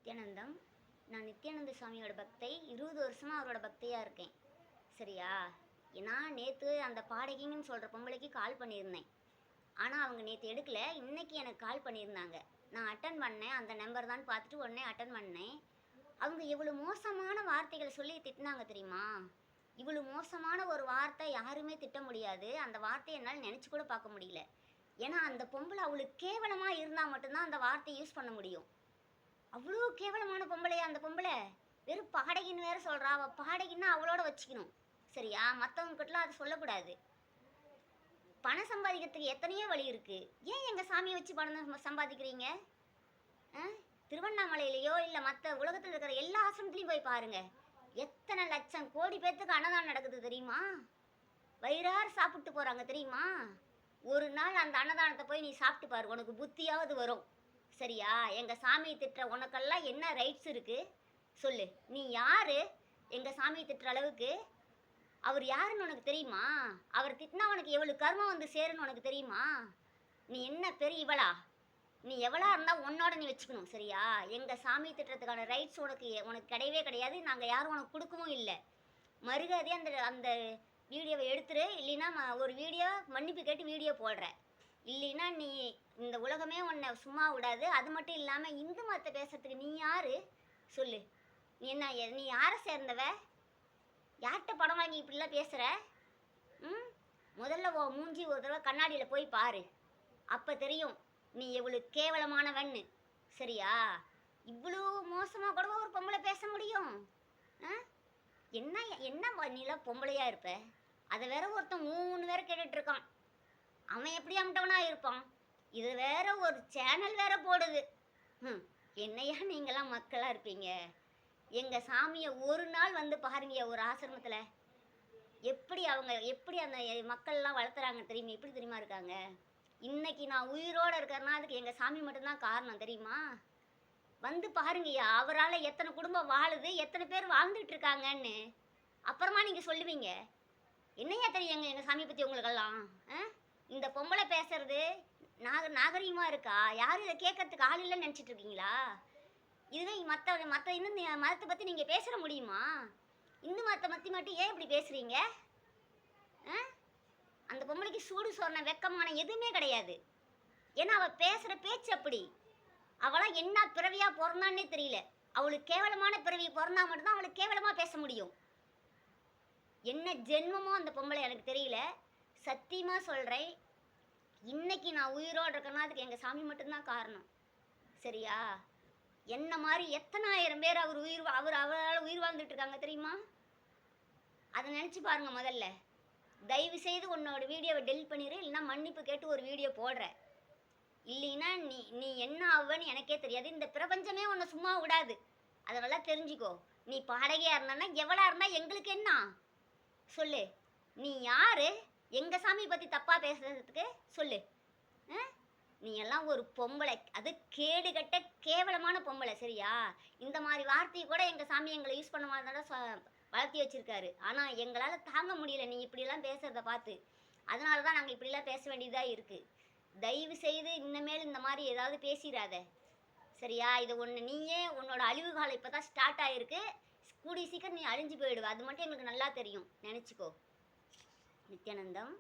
நித்யானந்தம். நான் நித்யானந்த சாமியோட பக்தை. 20 வருஷமா அவரோட பக்தையா இருக்கேன். சரியா? நான் நேத்து அந்த பாடகிங்கன்னு சொல்ற பொம்பளைக்கு கால் பண்ணியிருந்தேன். ஆனா அவங்க நேத்து எடுக்கல. இன்னைக்கு எனக்கு கால் பண்ணியிருந்தாங்க. நான் அட்டெண்ட் பண்ணேன். அந்த நம்பர் தான் பார்த்துட்டு உடனே அட்டெண்ட் பண்ணேன். அவங்க எவ்வளவு மோசமான வார்த்தைகள சொல்லி திட்டினாங்க தெரியுமா? இவ்வளவு மோசமான ஒரு வார்த்தை யாருமே திட்ட முடியாது. அந்த வார்த்தைய என்னால நெனச்சு கூட பார்க்க முடியல. ஏன்னா அந்த பொம்பள அவளுக்கு கேவலமா இருந்தா மட்டும் தான் அந்த வார்த்தைய யூஸ் பண்ண முடியும். அவ்வளோ கேவலமான பொம்பளையா அந்த பொம்பளை? வெறும் பாடகின்னு வேற சொல்றா. அவ பாடகின்னா அவளோட வச்சுக்கணும். சரியா? மத்தவங்க கிட்டலாம் அது சொல்லக்கூடாது. பணம் சம்பாதிக்கிறதுக்கு எத்தனையோ வழி இருக்கு. ஏன் எங்க சாமியை வச்சு பணம் சம்பாதிக்கிறீங்க? திருவண்ணாமலையிலயோ இல்ல மத்த உலகத்துல இருக்கிற எல்லா ஆசிரமத்திலையும் போய் பாருங்க. எத்தனை லட்சம் கோடி பேத்துக்கு அன்னதானம் நடக்குது தெரியுமா? வயிறார சாப்பிட்டு போறாங்க தெரியுமா? ஒரு நாள் அந்த அன்னதானத்தை போய் நீ சாப்பிட்டு பாரு, உனக்கு புத்தியாவது வரும். சரியா? எங்க சாமியை திட்டுற உனக்கெல்லாம் என்ன ரைட்ஸ் இருக்கு சொல்லு. நீ யாரு எங்க சாமியை திட்டுற அளவுக்கு? அவர் யாருன்னு உனக்கு தெரியுமா? அவர் திட்டினா உனக்கு எவ்வளவு கர்மம் வந்து சேருன்னு உனக்கு தெரியுமா? நீ என்ன பெரிய இவளா? நீ எவ்வளோ இருந்தால் உன்னோட நீ வச்சுக்கணும். சரியா? எங்கள் சாமி திட்டுறதுக்கான ரைட்ஸ் உனக்கு கிடையவே கிடையாது. நாங்கள் யாரும் உனக்கு கொடுக்கவும் இல்லை. மறுகதையே அந்த அந்த வீடியோவை எடுத்துரு. இல்லைன்னா ஒரு வீடியோ மன்னிப்பு கேட்டு வீடியோ போடுற. இல்லைன்னா நீ இந்த உலகமே உன்னை சும்மா விடாது. அது மட்டும் இல்லாமல் இந்து மதத்தை பேசுறதுக்கு நீ யாரு சொல்லு. நீ யாரை சேர்ந்தவ? யார்கிட்ட படம் வாங்கி இப்படிலாம் பேசுகிற? முதல்ல மூஞ்சி ஒரு தடவை கண்ணாடியில் போய் பாரு. அப்போ தெரியும் நீ எவ்வளோ கேவலமானவன்னு. சரியா? இவ்வளோ மோசமாக கூட ஒரு பொம்பளை பேச முடியும்? என்ன என்ன நீலாம் பொம்பளையாக இருப்ப? அதை வேற ஒருத்தன் 3 பேரை கேட்டுட்ருக்கான். அவன் எப்படி அமிட்டவனா இருப்பான்? இது வேற ஒரு சேனல் வேற போடுது. என்னையா நீங்களாம் மக்களாக இருப்பீங்க? எங்கள் சாமியை ஒரு நாள் வந்து பாருங்க. ஒரு ஆசிரமத்தில் எப்படி அந்த மக்கள்லாம் வளர்த்துறாங்க தெரியுமா? எப்படி தெரியுமா இருக்காங்க? இன்னைக்கு நான் உயிரோடு இருக்கிறேன்னா அதுக்கு எங்கள் சாமி மட்டும்தான் காரணம். தெரியுமா? வந்து பாருங்கய்யா. அவரால் எத்தனை குடும்பம் வாழுது, எத்தனை பேர் வாழ்ந்துட்டு இருக்காங்கன்னு. அப்புறமா நீங்கள் சொல்லுவீங்க. என்னையா தெரியுங்க எங்கள் சாமியை பற்றி உங்களுக்கெல்லாம்? இந்த பொம்பளை பேசுறது நாகரீகமாக இருக்கா? யாரும் இதை கேட்கறதுக்கு ஆள் இல்லைன்னு நினச்சிட்டு இருக்கீங்களா? இதுவே மற்ற இன்னும் மதத்தை பற்றி நீங்கள் பேசுகிற முடியுமா? இந்து மதத்தை பற்றி மட்டும் ஏன் இப்படி பேசுகிறீங்க? அந்த பொம்பளைக்கு சூடு சொன்ன வெக்கமான எதுவுமே கிடையாது. ஏன்னா அவள் பேசுகிற பேச்சு அப்படி. அவளாம் என்ன பிறவியாக பிறந்தான்னே தெரியல. அவளுக்கு கேவலமான பிறவி பிறந்தா மட்டும்தான் அவளுக்கு கேவலமாக பேச முடியும். என்ன ஜென்மமோ அந்த பொம்பளை எனக்கு தெரியல. சத்தியமாக சொல்கிறேன். இன்னைக்கு நான் உயிரோடு இருக்கேன்னா அதுக்கு எங்கள் சாமி மட்டும்தான் காரணம். சரியா? என்ன மாதிரி எத்தனாயிரம் பேர் அவரால் உயிர் வாழ்ந்துட்டு இருக்காங்க தெரியுமா? அதை நினச்சி பாருங்க. முதல்ல தயவு செய்து உன்னோட வீடியோவை டெலிட் பண்ணிடு. இல்லைன்னா மன்னிப்பு கேட்டு ஒரு வீடியோ போடுற. இல்லைன்னா நீ என்ன ஆகுவேன்னு எனக்கே தெரியாது. இந்த பிரபஞ்சமே உன்னை சும்மா விடாது. அதெல்லாம் தெரிஞ்சுக்கோ. நீ பாடகையாக இருந்தான்னா எவ்வளோ இருந்தால் எங்களுக்கு என்ன சொல்லு. நீ யாரு எங்கள் சாமியை பற்றி தப்பாக பேசுறதுக்கு சொல்லு. நீ எல்லாம் ஒரு பொம்பளை. அது கேடுகட்ட கேவலமான பொம்பளை. சரியா? இந்த மாதிரி வார்த்தையை கூட எங்கள் சாமி எங்களை யூஸ் பண்ண மாதிரி வளர்த்தி வச்சிருக்காரு. ஆனால் எங்களால் தாங்க முடியல நீ இப்படிலாம் பேசுகிறத பார்த்து. அதனால தான் நாங்கள் இப்படிலாம் பேச வேண்டியதாக இருக்குது. தயவு செய்து இன்னமேல் இந்த மாதிரி ஏதாவது பேசிடாத. சரியா? இது நீயே உன்னோட அழிவு காலம் இப்போ தான் ஸ்டார்ட் ஆகிருக்கு. கூடிய சீக்கிரம் நீ அழிஞ்சு போயிடுவ. அது மட்டும் எங்களுக்கு நல்லா தெரியும். நினச்சிக்கோ. நித்யானந்தம்.